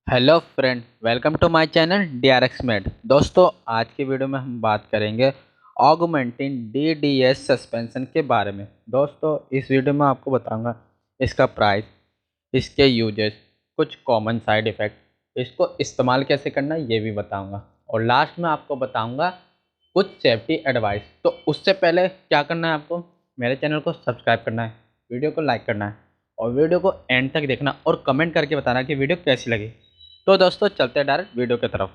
Hello friend, welcome to my channel DRX made. दोस्तों, आज की वीडियो में हम बात करेंगे ऑगमेंटिन DDS सस्पेंशन के बारे में। दोस्तों, इस वीडियो में आपको बताऊंगा इसका प्राइस, इसके यूजेस, कुछ कॉमन साइड इफ़ेक्ट, इसको इस्तेमाल कैसे करना है ये भी बताऊंगा, और लास्ट में आपको बताऊंगा कुछ सेफ्टी एडवाइस। तो उससे पहले क्या करना है आपको, मेरे चैनल को सब्सक्राइब करना है, वीडियो को लाइक करना है और वीडियो को एंड तक देखना और कमेंट करके बताना कि वीडियो कैसी लगी। तो दोस्तों, चलते हैं डायरेक्ट वीडियो की तरफ।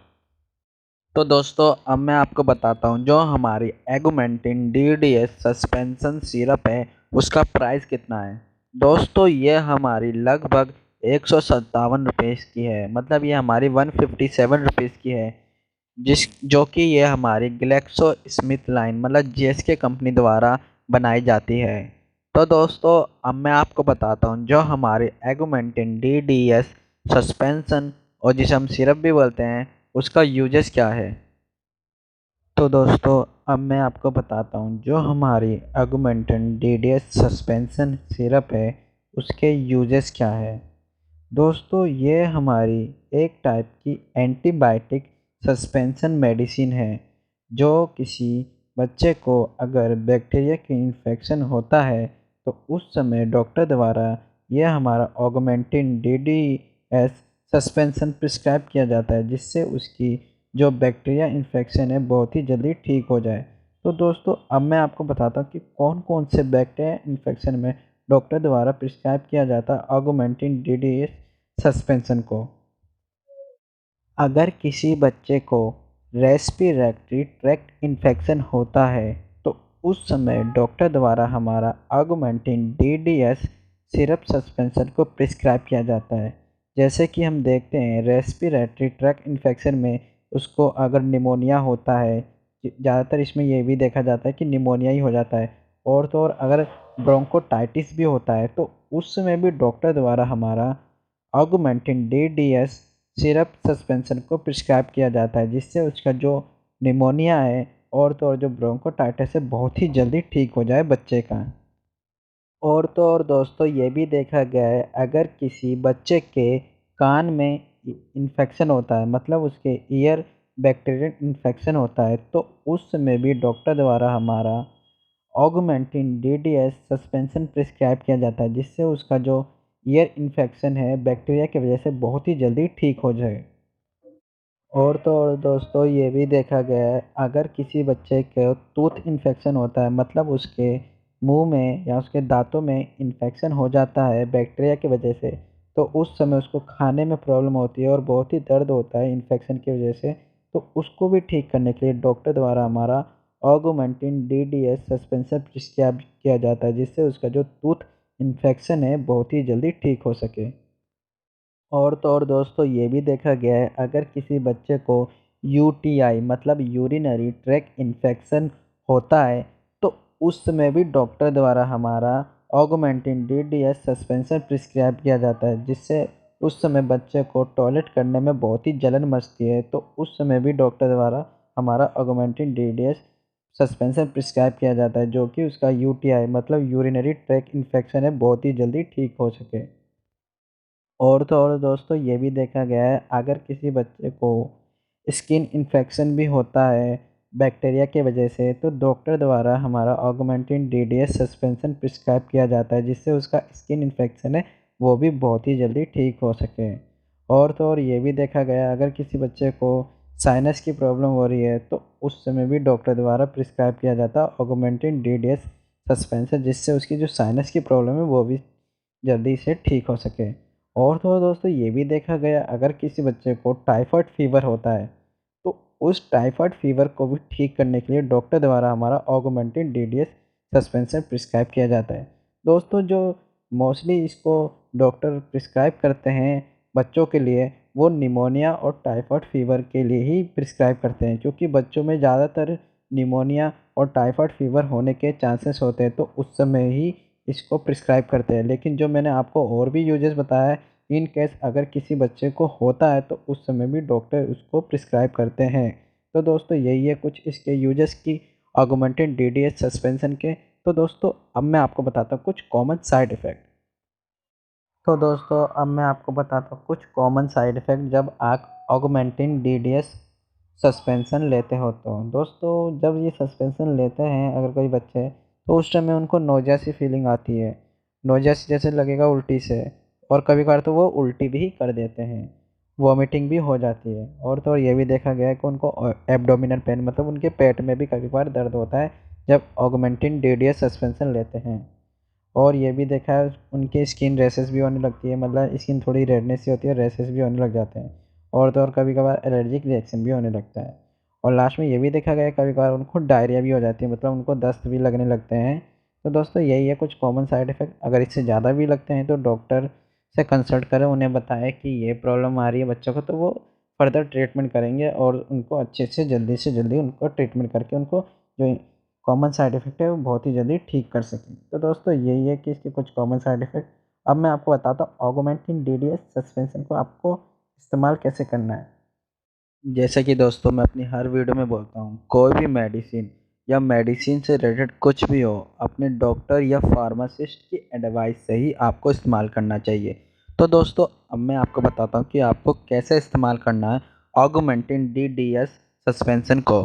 तो दोस्तों, अब मैं आपको बताता हूँ जो हमारी एगुमेंटिन DDS सस्पेंशन सिरप है उसका प्राइस कितना है। दोस्तों, ये हमारी लगभग 157 रुपये की है, मतलब ये हमारी 157 रुपीज़ की है, जिस जो कि ये हमारी ग्लेक्सो स्मिथ लाइन मतलब GSK कंपनी द्वारा बनाई जाती है। तो दोस्तों, अब मैं आपको बताता हूँ जो हमारे एगुमेंटिन DDS सस्पेंशन और जिसे हम सिरप भी बोलते हैं उसका यूजेस क्या है। तो दोस्तों, अब मैं आपको बताता हूँ जो हमारी एगुमेंटिन DDS सस्पेंशन सिरप है उसके यूजेस क्या है। दोस्तों, ये हमारी एक टाइप की एंटीबायोटिक सस्पेंशन मेडिसिन है, जो किसी बच्चे को अगर बैक्टीरिया की इन्फेक्शन होता है तो उस समय डॉक्टर द्वारा यह हमारा ऑगमेंटिन DDS सस्पेंशन प्रिस्क्राइब किया जाता है, जिससे उसकी जो बैक्टीरिया इन्फेक्शन है बहुत ही जल्दी ठीक हो जाए। तो दोस्तों, अब मैं आपको बताता हूँ कि कौन कौन से बैक्टीरिया इन्फेक्शन में डॉक्टर द्वारा प्रिस्क्राइब किया जाता है ऑगमेंटिन DDS सस्पेंशन को। अगर किसी बच्चे को रेस्पिरेटरी ट्रैक्ट इन्फेक्शन होता है तो उस समय डॉक्टर द्वारा हमारा ऑगमेंटिन DDS सिरप सस्पेंशन को प्रिस्क्राइब किया जाता है। जैसे कि हम देखते हैं रेस्पिरेटरी ट्रैक्ट इन्फेक्शन में उसको अगर निमोनिया होता है, ज़्यादातर इसमें ये भी देखा जाता है कि निमोनिया ही हो जाता है, और तो और अगर ब्रोंकोटाइटिस भी होता है तो उस समय भी डॉक्टर द्वारा हमारा ऑगमेंटिन DDS सिरप सस्पेंशन को प्रिस्क्राइब किया जाता है, जिससे उसका जो निमोनिया है और तो और जो ब्रोंकोटाइटिस है बहुत ही जल्दी ठीक हो जाए बच्चे का। और तो और दोस्तों, ये भी देखा गया है अगर किसी बच्चे के कान में इन्फेक्शन होता है, मतलब उसके ईयर बैक्टीरियल इन्फेक्शन होता है, तो उस समय भी डॉक्टर द्वारा हमारा ऑगमेंटिन DDS सस्पेंशन प्रिस्क्राइब किया जाता है, जिससे उसका जो ईयर इन्फेक्शन है बैक्टीरिया की वजह से बहुत ही जल्दी ठीक हो जाए। और तो और दोस्तों, ये भी देखा गया है अगर किसी बच्चे को टूथ इन्फेक्शन होता है, मतलब उसके मुंह में या उसके दांतों में इन्फेक्शन हो जाता है बैक्टीरिया की वजह से, तो उस समय उसको खाने में प्रॉब्लम होती है और बहुत ही दर्द होता है इन्फेक्शन की वजह से। तो उसको भी ठीक करने के लिए डॉक्टर द्वारा हमारा ऑगमेंटिन DDS सस्पेंशन प्रिस्क्राइब किया जाता है, जिससे उसका जो टूथ इन्फेक्शन है बहुत ही जल्दी ठीक हो सके। और तो और दोस्तों, ये भी देखा गया है अगर किसी बच्चे को UTI मतलब यूरिनरी ट्रैक्ट इन्फेक्शन होता है तो उस समय भी डॉक्टर द्वारा हमारा ऑगमेंटिन DDS सस्पेंशन प्रिस्क्राइब किया जाता है, जिससे उस समय बच्चे को टॉयलेट करने में बहुत ही जलन मचती है, तो उस समय भी डॉक्टर द्वारा हमारा ऑगमेंटिन DDS सस्पेंशन प्रिस्क्राइब किया जाता है, जो कि उसका UTI मतलब यूरिनरी ट्रैक्ट इन्फेक्शन है बहुत ही जल्दी ठीक हो सके। और तो और दोस्तों, ये भी देखा गया है अगर किसी बच्चे को स्किन इन्फेक्शन भी होता है बैक्टीरिया की वजह से, तो डॉक्टर द्वारा हमारा ऑगमेंटिन DDS सस्पेंशन प्रिस्क्राइब किया जाता है, जिससे उसका स्किन इन्फेक्शन है वो भी बहुत ही जल्दी ठीक हो सके। और तो और ये भी देखा गया है अगर किसी बच्चे को साइनस की प्रॉब्लम हो रही है तो उस समय भी डॉक्टर द्वारा प्रिस्क्राइब किया जाता है ऑगमेंटिन DDS सस्पेंशन, जिससे उसकी जो साइनस की प्रॉब्लम है वो भी जल्दी से ठीक हो सके। और तो दोस्तों, ये भी देखा गया अगर किसी बच्चे को टाइफाइड फीवर होता है तो उस टाइफाइड फीवर को भी ठीक करने के लिए डॉक्टर द्वारा हमारा ऑगमेंटिन DDS सस्पेंशन प्रिस्क्राइब किया जाता है। दोस्तों, जो मोस्टली इसको डॉक्टर प्रिस्क्राइब करते हैं बच्चों के लिए, वो निमोनिया और टाइफाइड फीवर के लिए ही प्रिस्क्राइब करते हैं, क्योंकि बच्चों में ज़्यादातर निमोनिया और टाइफाइड फीवर होने के चांसेस होते हैं, तो उस समय ही इसको प्रिस्क्राइब करते हैं। लेकिन जो मैंने आपको और भी यूजेस बताया है, इन केस अगर किसी बच्चे को होता है तो उस समय भी डॉक्टर उसको प्रिस्क्राइब करते हैं। तो दोस्तों, यही है कुछ इसके यूजेस की ऑगमेंटेड DDS सस्पेंशन के। तो दोस्तों, अब मैं आपको बताता हूँ कुछ कॉमन साइड इफ़ेक्ट। तो दोस्तों अब मैं आपको बताता हूँ कुछ कॉमन साइड इफ़ेक्ट जब आप ऑगमेंटिन डीडीएस सस्पेंशन लेते हो। तो दोस्तों जब ये सस्पेंशन लेते हैं अगर कोई बच्चे, तो उस टाइम में उनको नोज़िया सी फीलिंग आती है। नोज़िया सी जैसे लगेगा उल्टी से, और कभी-कभार तो वो उल्टी भी कर देते हैं। वॉमिटिंग भी हो जाती है, और तो और ये भी देखा गया है कि उनको एब्डोमिनल पेन मतलब उनके पेट में भी कभी-कभार दर्द होता है जब ऑगमेंटिन डीडीएस सस्पेंशन लेते हैं। और ये भी देखा है उनकी स्किन रैशेस भी होने लगती है, मतलब स्किन थोड़ी रेडनेस सी होती है, रैशेस भी होने लग जाते हैं, और तो और कभी-कभार एलर्जिक रिएक्शन भी होने लगता है। और लास्ट में ये भी देखा गया है कभी-कभार उनको डायरिया भी हो जाती है, मतलब उनको दस्त भी लगने लगते हैं। तो दोस्तों यही है कुछ कॉमन साइड इफ़ेक्ट। अगर इससे ज़्यादा भी लगते हैं तो डॉक्टर से कंसल्ट करें, उन्हें बताएँ कि ये प्रॉब्लम आ रही है बच्चों को, तो वो फर्दर ट्रीटमेंट करेंगे और उनको अच्छे से जल्दी उनको ट्रीटमेंट करके उनको जो कॉमन साइड इफ़ेक्ट है वो बहुत ही जल्दी ठीक कर सकें। तो दोस्तों यही है कि इसके कुछ कॉमन साइड इफ़ेक्ट। अब मैं आपको बताता हूँ ऑगमेंटिन डीडीएस सस्पेंशन को आपको इस्तेमाल कैसे करना है। जैसे कि दोस्तों मैं अपनी हर वीडियो में बोलता हूँ, कोई भी मेडिसिन या मेडिसिन से रिलेटेड कुछ भी हो, अपने डॉक्टर या फार्मासिस्ट की एडवाइस से ही आपको इस्तेमाल करना चाहिए। तो दोस्तों अब मैं आपको बताता हूँ कि आपको कैसे इस्तेमाल करना है ऑगमेंटिन डीडीएस सस्पेंशन को।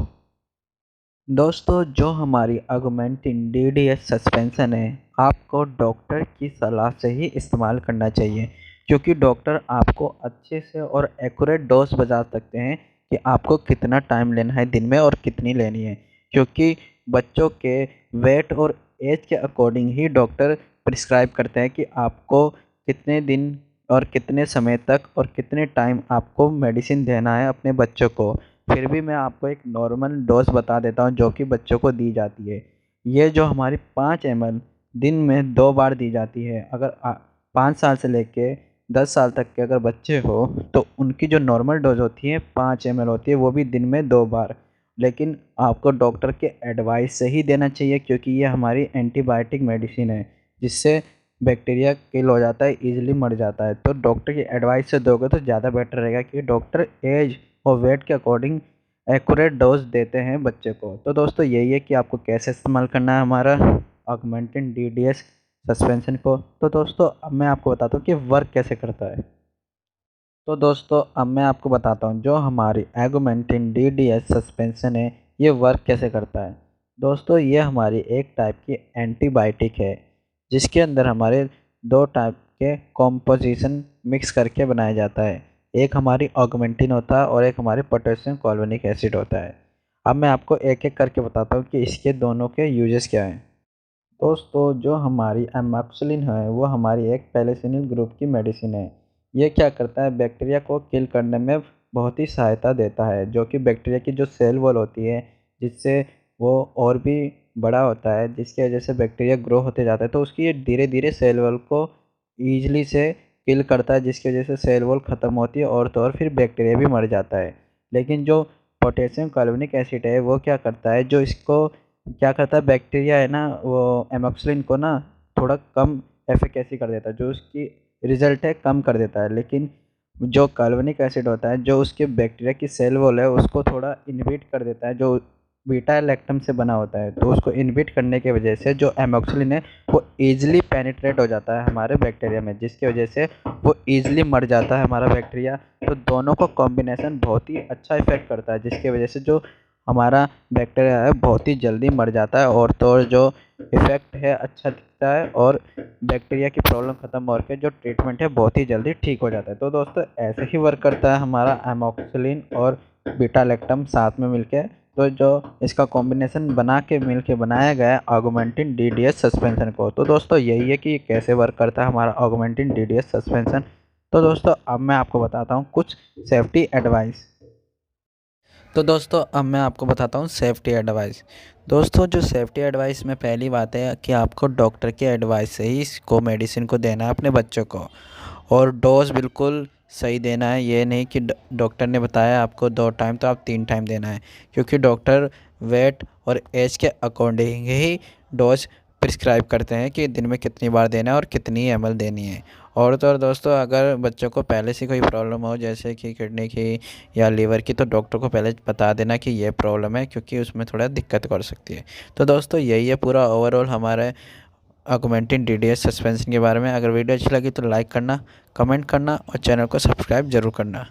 दोस्तों जो हमारी ऑगमेंटिन डीडीएस सस्पेंशन है, आपको डॉक्टर की सलाह से ही इस्तेमाल करना चाहिए, क्योंकि डॉक्टर आपको अच्छे से और एक्यूरेट डोज बता सकते हैं कि आपको कितना टाइम लेना है दिन में और कितनी लेनी है, क्योंकि बच्चों के वेट और एज के अकॉर्डिंग ही डॉक्टर प्रिस्क्राइब करते हैं कि आपको कितने दिन और कितने समय तक और कितने टाइम आपको मेडिसिन देना है अपने बच्चों को। फिर भी मैं आपको एक नॉर्मल डोज़ बता देता हूँ जो कि बच्चों को दी जाती है। ये जो हमारी 5 एमएल दिन में 2 बार दी जाती है। अगर 5 साल से लेके 10 साल तक के अगर बच्चे हो, तो उनकी जो नॉर्मल डोज़ होती है 5 एमएल होती है, वो भी दिन में 2 बार। लेकिन आपको डॉक्टर के एडवाइस से ही देना चाहिए, क्योंकि ये हमारी एंटीबायोटिक मेडिसिन है, जिससे बैक्टीरिया किल हो जाता है, ईज़िली मर जाता है। तो डॉक्टर की एडवाइस से दोगे तो ज़्यादा बेटर रहेगा, कि डॉक्टर एज और वेट के अकॉर्डिंग एक्यूरेट डोज देते हैं बच्चे को। तो दोस्तों यही है कि आपको कैसे इस्तेमाल करना है हमारा ऑगमेंटिन डीडीएस सस्पेंशन को। तो दोस्तों अब मैं आपको बताता हूँ कि वर्क कैसे करता है। तो दोस्तों अब मैं आपको बताता हूँ जो हमारी ऑगमेंटिन डीडीएस सस्पेंशन है, ये वर्क कैसे करता है। दोस्तों ये हमारी एक टाइप की एंटीबायोटिक है, जिसके अंदर हमारे 2 टाइप के कॉम्पोजिशन मिक्स करके बनाया जाता है। एक हमारी ऑगमेंटिन होता है और एक हमारे पोटेशियम कॉर्बोनिक एसिड होता है। अब मैं आपको एक एक करके बताता हूँ कि इसके दोनों के यूजेस क्या हैं। दोस्तों जो हमारी एमॉक्सिलिन है वो हमारी एक पेनिसिलिन ग्रुप की मेडिसिन है। ये क्या करता है, बैक्टीरिया को किल करने में बहुत ही सहायता देता है, जो कि बैक्टीरिया की जो सेल वॉल होती है, जिससे वो और भी बड़ा होता है, जिसकी वजह से बैक्टीरिया ग्रो होते जाता है, तो उसकी ये धीरे धीरे सेल वॉल को ईजली से किल करता है, जिसकी वजह से सेल वॉल ख़त्म होती है, और तो और फिर बैक्टीरिया भी मर जाता है। लेकिन जो पोटेशियम कार्बोनिक एसिड है वो क्या करता है, जो इसको क्या करता है, बैक्टीरिया है ना, वो एमॉक्सिलिन को ना थोड़ा कम एफिकेसी कर देता है, जो उसकी रिजल्ट है कम कर देता है। लेकिन जो कार्बोनिक एसिड होता है, जो उसके बैक्टीरिया की सेल वॉल है उसको थोड़ा इनहिबिट कर देता है, जो बीटा लैक्टम से बना होता है। तो उसको इनहिबिट करने की वजह से जो एमॉक्सिलिन है वो ईजिली पेनिट्रेट हो जाता है हमारे बैक्टीरिया में, जिसकी वजह से वो ईजिली मर जाता है हमारा बैक्टीरिया। तो दोनों का कॉम्बिनेशन बहुत ही अच्छा इफेक्ट करता है, जिसकी वजह से जो हमारा बैक्टीरिया है बहुत ही जल्दी मर जाता है, और तो और जो इफ़ेक्ट है अच्छा दिखता है, और बैक्टीरिया की प्रॉब्लम ख़त्म होकर जो ट्रीटमेंट है बहुत ही जल्दी ठीक हो जाता है। तो दोस्तों ऐसे ही वर्क करता है हमारा एमॉक्सिलिन और बीटा लैक्टम साथ में मिलके। तो जो इसका कॉम्बिनेशन बना के मिल के बनाया गया है ऑगमेंटिन डीडीएस सस्पेंशन को। तो दोस्तों यही है कि ये कैसे वर्क करता है हमारा ऑगमेंटिन डीडीएस सस्पेंशन। तो दोस्तों अब मैं आपको बताता हूँ कुछ सेफ्टी एडवाइस। तो दोस्तों अब मैं आपको बताता हूँ सेफ्टी एडवाइस। दोस्तों जो सेफ्टी एडवाइस में पहली बात है कि आपको डॉक्टर के एडवाइस से ही इसको मेडिसिन को देना है अपने बच्चों को, और डोज बिल्कुल सही देना है। ये नहीं कि डॉक्टर ने बताया आपको 2 टाइम तो आप 3 टाइम देना है, क्योंकि डॉक्टर वेट और एज के अकॉर्डिंग ही डोज प्रिस्क्राइब करते हैं कि दिन में कितनी बार देना है और कितनी एमएल देनी है। और तो और दोस्तों अगर बच्चों को पहले से कोई प्रॉब्लम हो, जैसे कि किडनी की या लीवर की, तो डॉक्टर को पहले बता देना कि ये प्रॉब्लम है, क्योंकि उसमें थोड़ा दिक्कत कर सकती है। तो दोस्तों यही है पूरा ओवरऑल हमारे ऑगमेंटिन DDS सस्पेंशन के बारे में। अगर वीडियो अच्छी लगी तो लाइक करना, कमेंट करना और चैनल को सब्सक्राइब ज़रूर करना।